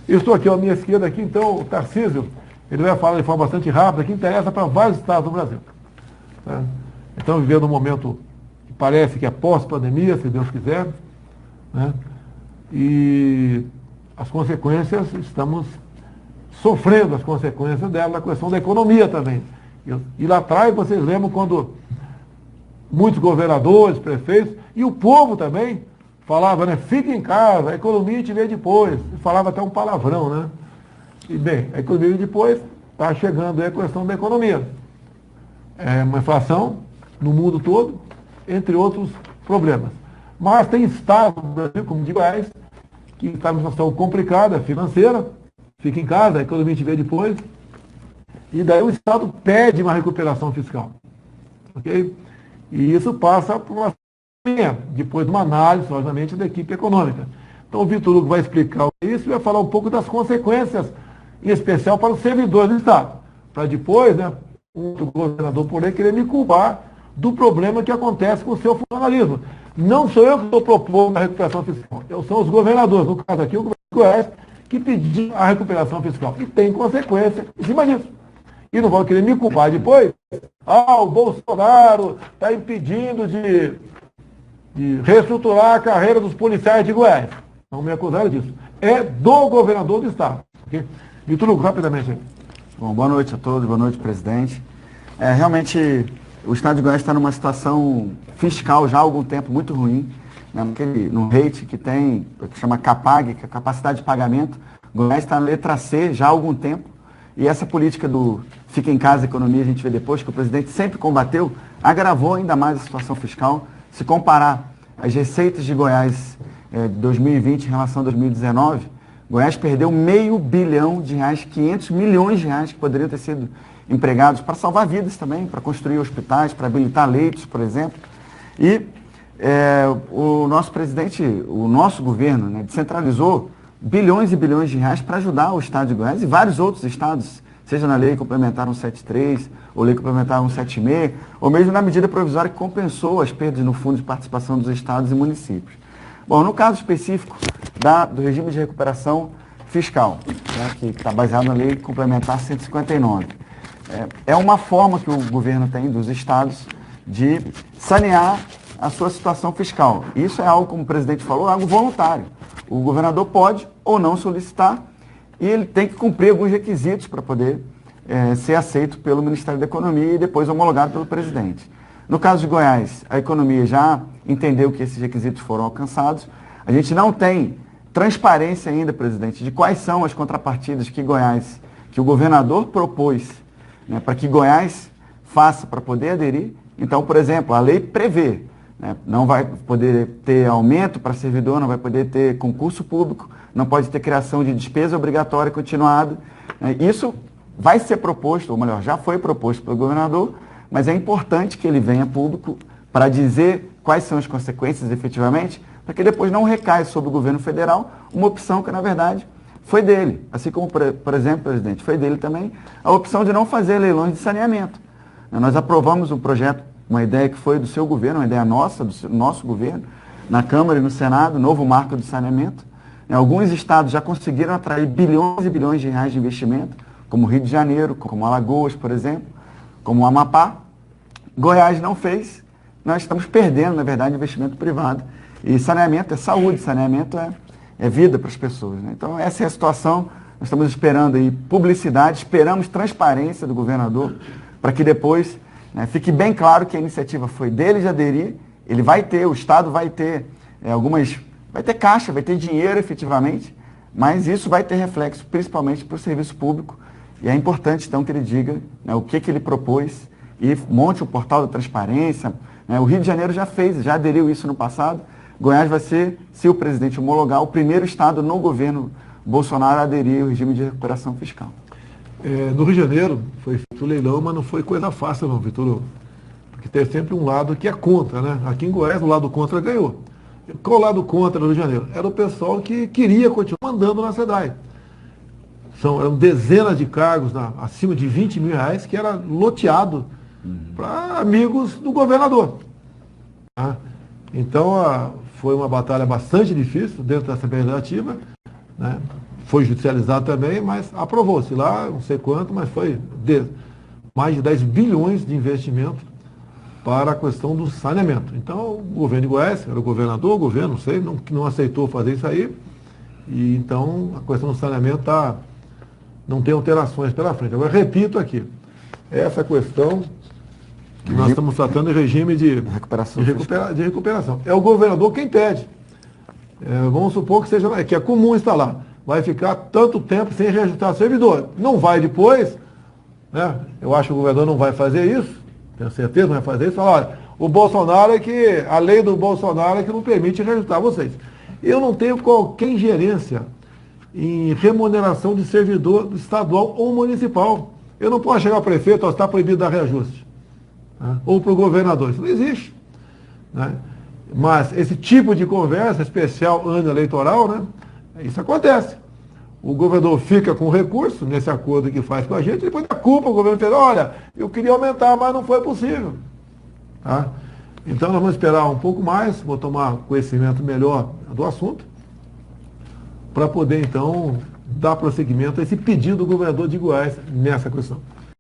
Eu estou aqui à minha esquerda, aqui, então, o Tarcísio, ele vai falar de forma bastante rápida, que interessa para vários estados do Brasil. Tá? Então, vivendo um momento que parece que é pós-pandemia, se Deus quiser, né? E as consequências, estamos sofrendo as consequências dela na questão da economia também. E lá atrás, vocês lembram quando muitos governadores, prefeitos, e o povo também, falava, né? Fique em casa, a economia te vê depois. E falava até um palavrão, né? E bem, a economia depois está chegando aí a questão da economia. É uma inflação no mundo todo, entre outros problemas. Mas tem estados do Brasil, como de Goiás, que está numa situação complicada, financeira, fica em casa, a economia te vê depois, e daí o Estado pede uma recuperação fiscal. Ok? E isso passa por uma depois de uma análise, obviamente, da equipe econômica. Então o Vitor Hugo vai explicar isso e vai falar um pouco das consequências, em especial para os servidores do Estado. Para depois, né, um governador por aí querer me culpar do problema que acontece com o seu funcionalismo. Não sou eu que estou propondo a recuperação fiscal, são os governadores, no caso aqui o governador do Goiás, que pediu a recuperação fiscal. E tem consequência em cima disso. E não vão querer me culpar depois. O Bolsonaro está impedindo de reestruturar a carreira dos policiais de Goiás. Não me acusaram disso. É do governador do Estado. Okay? Vitor Hugo, rapidamente. Bom, boa noite a todos, boa noite, presidente. Realmente, o Estado de Goiás está numa situação fiscal já há algum tempo muito ruim. Né? No rate que tem, que chama CAPAG, que é a capacidade de pagamento, Goiás está na letra C já há algum tempo. E essa política do fica em casa, economia, a gente vê depois, que o presidente sempre combateu, agravou ainda mais a situação fiscal. Se comparar as receitas de Goiás de 2020 em relação a 2019, Goiás perdeu R$500 bilhão, 500 milhões de reais que poderiam ter sido empregados para salvar vidas também, para construir hospitais, para habilitar leitos, por exemplo. E o nosso presidente, o nosso governo, né, descentralizou bilhões e bilhões de reais para ajudar o Estado de Goiás e vários outros estados, seja na Lei Complementar 173, ou Lei Complementar 176, ou mesmo na medida provisória que compensou as perdas no Fundo de Participação dos estados e municípios. Bom, no caso específico do regime de recuperação fiscal, né, que está baseado na Lei Complementar 159, é uma forma que o governo tem dos estados de sanear a sua situação fiscal. Isso é algo, como o presidente falou, algo voluntário. O governador pode ou não solicitar e ele tem que cumprir alguns requisitos para poder ser aceito pelo Ministério da Economia e depois homologado pelo presidente. No caso de Goiás, a economia já entendeu que esses requisitos foram alcançados. A gente não tem transparência ainda, presidente, de quais são as contrapartidas que o governador propôs, né, para que Goiás faça para poder aderir. Então, por exemplo, a lei prevê, né, não vai poder ter aumento para servidor, não vai poder ter concurso público, não pode ter criação de despesa obrigatória continuada. Né, isso vai ser proposto, ou melhor, já foi proposto pelo governador, mas é importante que ele venha a público para dizer quais são as consequências efetivamente, para que depois não recaia sobre o governo federal uma opção que, na verdade, foi dele. Assim como, por exemplo, presidente, foi dele também a opção de não fazer leilões de saneamento. Nós aprovamos um projeto, uma ideia que foi do seu governo, uma ideia nossa, do nosso governo, na Câmara e no Senado, novo marco do saneamento. Alguns estados já conseguiram atrair bilhões e bilhões de reais de investimento, como Rio de Janeiro, como Alagoas, por exemplo, como o Amapá. Goiás não fez. Nós estamos perdendo, na verdade, investimento privado. E saneamento é saúde, saneamento é vida para as pessoas. Né? Então, essa é a situação. Nós estamos esperando aí publicidade, esperamos transparência do governador, para que depois, né, fique bem claro que a iniciativa foi dele de aderir. Ele vai ter, o Estado vai ter vai ter caixa, vai ter dinheiro efetivamente, mas isso vai ter reflexo principalmente para o serviço público. E é importante, então, que ele diga, né, o que ele propôs e monte o portal da transparência. Né? O Rio de Janeiro já aderiu isso no passado. Goiás vai ser, se o presidente homologar, o primeiro estado no governo Bolsonaro a aderir ao regime de recuperação fiscal. No Rio de Janeiro foi feito o leilão, mas não foi coisa fácil não, Vitor Hugo. Porque tem sempre um lado que é contra, né? Aqui em Goiás o lado contra ganhou. Qual o lado contra no Rio de Janeiro? Era o pessoal que queria continuar mandando na SEDAI. Eram dezenas de cargos acima de R$20 mil que era loteado para amigos do governador. Tá? Então foi uma batalha bastante difícil dentro da Assembleia Legislativa, né? foi judicializado também, mas aprovou-se lá, não sei quanto, mas foi mais de 10 bilhões de investimento para a questão do saneamento. Então, o governo de Goiás, era o governador, o governo, não sei, não aceitou fazer isso aí, e então a questão do saneamento não tem alterações pela frente. Agora, repito aqui, essa questão que nós estamos tratando de regime de recuperação. É o governador quem pede. Vamos supor que seja que é comum estar lá. Vai ficar tanto tempo sem registrar servidor. Não vai depois, né? Eu acho que o governador não vai fazer isso, tenho certeza, não vai fazer isso. Fala, olha, o Bolsonaro a lei do Bolsonaro é que não permite registrar vocês. Eu não tenho qualquer ingerência em remuneração de servidor estadual ou municipal. Eu não posso chegar ao prefeito, está proibido dar reajuste. Né? Ou para o governador. Isso não existe. Né? Mas esse tipo de conversa, especial ano eleitoral, né? Isso acontece. O governador fica com recurso nesse acordo que faz com a gente, depois dá culpa ao governo federal, olha, eu queria aumentar, mas não foi possível. Tá? Então nós vamos esperar um pouco mais, vou tomar conhecimento melhor do assunto, para poder então dar prosseguimento a esse pedido do governador de Goiás nessa questão.